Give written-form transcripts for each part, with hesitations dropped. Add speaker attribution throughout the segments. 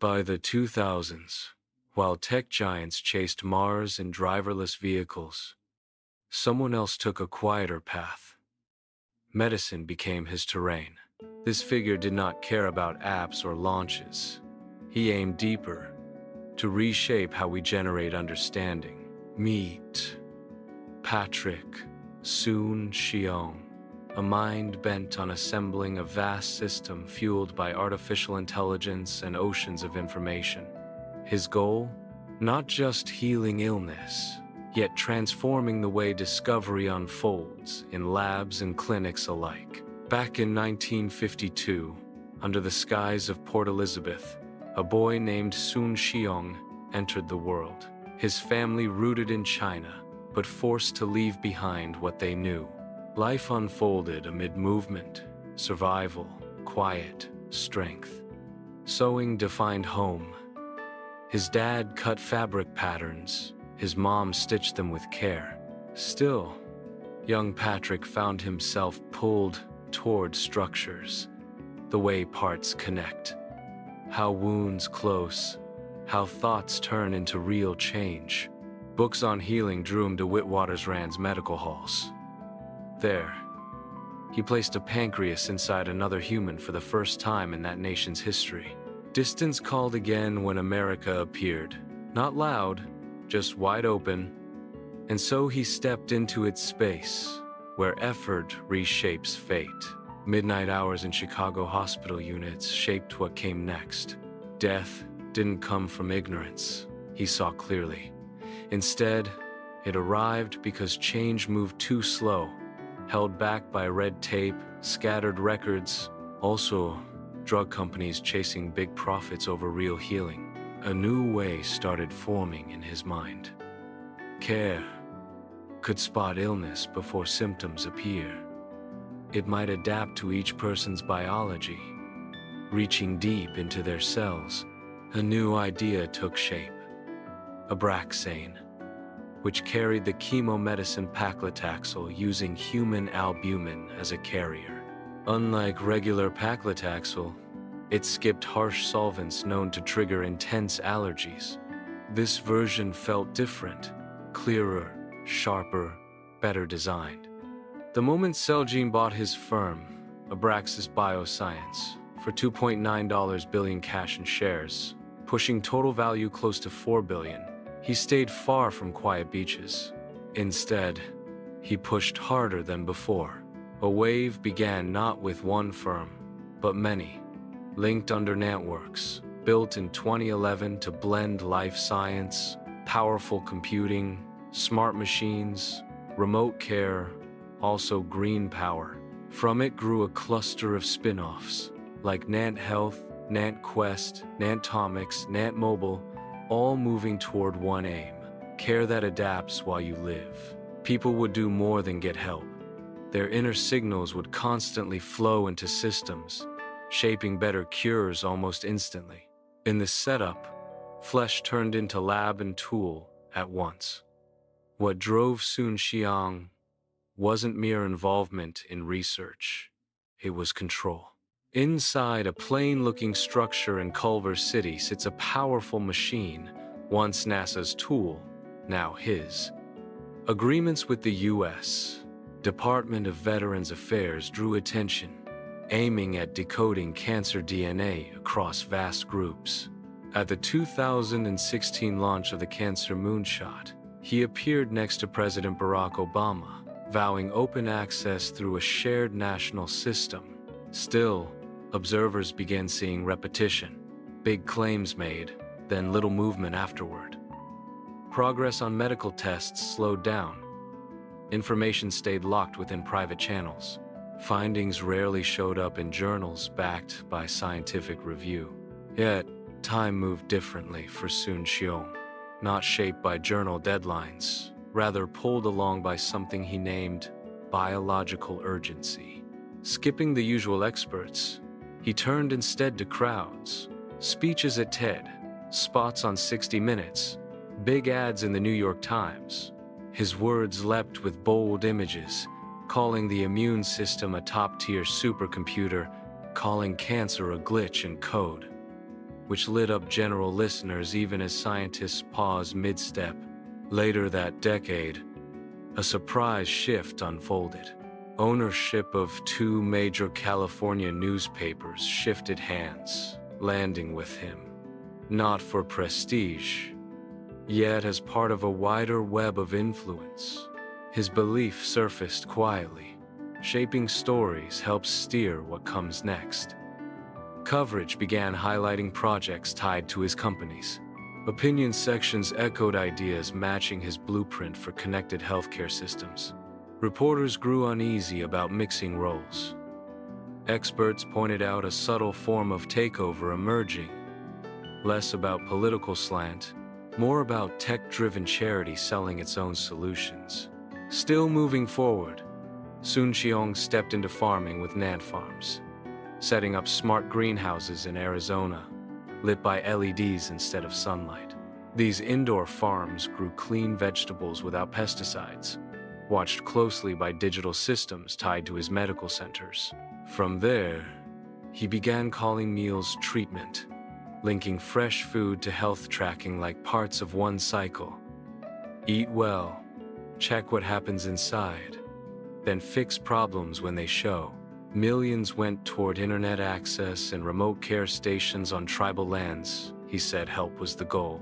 Speaker 1: By the 2000s, while tech giants chased Mars and driverless vehicles, someone else took a quieter path. Medicine became his terrain. This figure did not care about apps or launches. He aimed deeper, to reshape how we generate understanding. Meet Patrick Soon-Shiong, a mind bent on assembling a vast system fueled by artificial intelligence and oceans of information. His goal? Not just healing illness, yet transforming the way discovery unfolds in labs and clinics alike. Back in 1952, under the skies of Port Elizabeth, a boy named Soon-Shiong entered the world. His family rooted in China, but forced to leave behind what they knew. Life unfolded amid movement, survival, quiet, strength. Sewing defined home. His dad cut fabric patterns, his mom stitched them with care. Still, young Patrick found himself pulled toward structures, the way parts connect, how wounds close, how thoughts turn into real change. Books on healing drew him to Witwatersrand's medical halls. There, he placed a pancreas inside another human for the first time in that nation's history. Distance called again when America appeared. Not loud, just wide open. And so he stepped into its space, where effort reshapes fate. Midnight hours in Chicago hospital units shaped what came next. Death didn't come from ignorance, he saw clearly. Instead, it arrived because change moved too slow, held back by red tape, scattered records, also drug companies chasing big profits over real healing. A new way started forming in his mind. Care could spot illness before symptoms appear. It might adapt to each person's biology, reaching deep into their cells. A new idea took shape. Abraxane, which carried the chemomedicine paclitaxel using human albumin as a carrier. Unlike regular paclitaxel, it skipped harsh solvents known to trigger intense allergies. This version felt different, clearer, sharper, better designed. The moment Celgene bought his firm, Abraxis Bioscience, for $2.9 billion cash and shares, pushing total value close to $4 billion, he stayed far from quiet beaches. Instead, he pushed harder than before. A wave began not with one firm, but many, linked under networks, built in 2011 to blend life science, powerful computing, smart machines, remote care, also green power. From it grew a cluster of spin-offs, like Nant Health, Nant Quest, Nantomics, Nant Mobile, all moving toward one aim: care that adapts while you live. People would do more than get help. Their inner signals would constantly flow into systems, shaping better cures almost instantly. In this setup, flesh turned into lab and tool at once. What drove Soon-Shiong wasn't mere involvement in research, it was control. Inside a plain-looking structure in Culver City sits a powerful machine, once NASA's tool, now his. Agreements with the U.S. Department of Veterans Affairs drew attention, aiming at decoding cancer DNA across vast groups. At the 2016 launch of the Cancer Moonshot, he appeared next to President Barack Obama, vowing open access through a shared national system. Still, observers began seeing repetition, big claims made, then little movement afterward. Progress on medical tests slowed down. Information stayed locked within private channels. Findings rarely showed up in journals backed by scientific review. Yet, time moved differently for Soon-Shiong, not shaped by journal deadlines, rather pulled along by something he named biological urgency. Skipping the usual experts, he turned instead to crowds, speeches at TED, spots on 60 Minutes, big ads in the New York Times. His words leapt with bold images, calling the immune system a top-tier supercomputer, calling cancer a glitch in code. which lit up general listeners even as scientists paused mid-step. Later that decade, a surprise shift unfolded. Ownership of two major California newspapers shifted hands, landing with him. Not for prestige, yet as part of a wider web of influence. His belief surfaced quietly. Shaping stories helps steer what comes next. Coverage began highlighting projects tied to his companies. Opinion sections echoed ideas matching his blueprint for connected healthcare systems. Reporters grew uneasy about mixing roles. Experts pointed out a subtle form of takeover emerging, less about political slant, more about tech-driven charity selling its own solutions. Still moving forward, Soon-Shiong stepped into farming with Nant Farms, setting up smart greenhouses in Arizona, lit by LEDs instead of sunlight. These indoor farms grew clean vegetables without pesticides, watched closely by digital systems tied to his medical centers. From there, he began calling meals treatment, linking fresh food to health tracking like parts of one cycle. Eat well, check what happens inside, then fix problems when they show. Millions went toward internet access and remote care stations on tribal lands. He said help was the goal,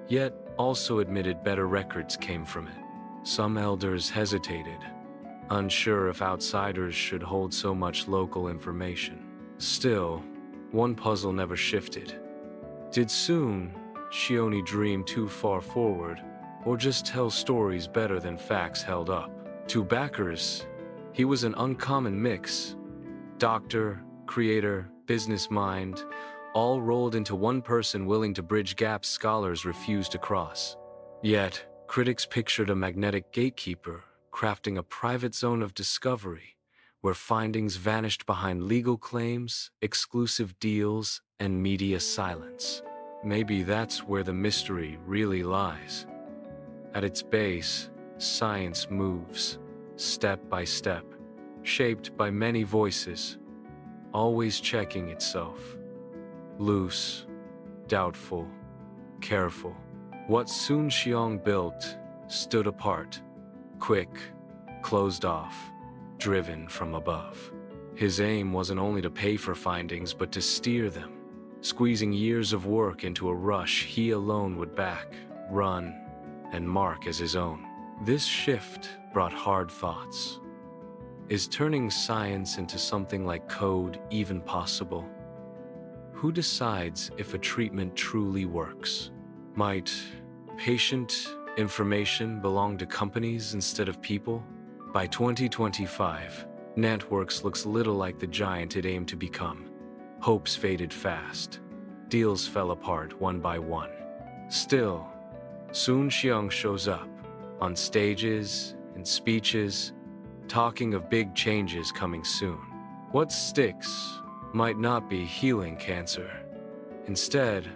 Speaker 1: yet also admitted better records came from it. Some elders hesitated, unsure if outsiders should hold so much local information. Still, one puzzle never shifted. Did Soon-Shiong dream too far forward, or just tell stories better than facts held up? To backers, he was an uncommon mix. Doctor, creator, business mind, all rolled into one person willing to bridge gaps scholars refused to cross. Yet, critics pictured a magnetic gatekeeper, crafting a private zone of discovery, where findings vanished behind legal claims, exclusive deals, and media silence. Maybe that's where the mystery really lies. At its base, science moves, step by step, shaped by many voices, always checking itself. Loose, doubtful, careful. What Soon-Shiong built stood apart, quick, closed off, driven from above. His aim wasn't only to pay for findings, but to steer them, squeezing years of work into a rush he alone would back, run, and mark as his own. This shift brought hard thoughts. Is turning science into something like code even possible? Who decides if a treatment truly works? Might patient information belong to companies instead of people? By 2025, Nantworks looks little like the giant it aimed to become. Hopes faded fast. Deals fell apart one by one. Still, Soon-Shiong shows up, on stages, in speeches, talking of big changes coming soon. What sticks might not be healing cancer. Instead,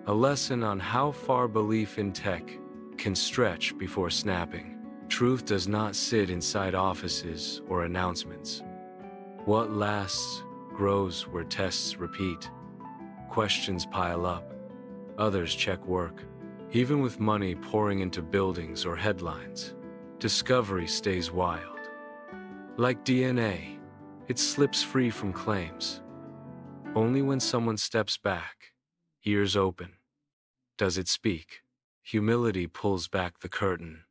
Speaker 1: a lesson on how far belief in tech can stretch before snapping. Truth does not sit inside offices or announcements. What lasts grows where tests repeat. Questions pile up. Others check work. Even with money pouring into buildings or headlines, discovery stays wild. Like DNA, it slips free from claims. Only when someone steps back, ears open, does it speak. Humility pulls back the curtain.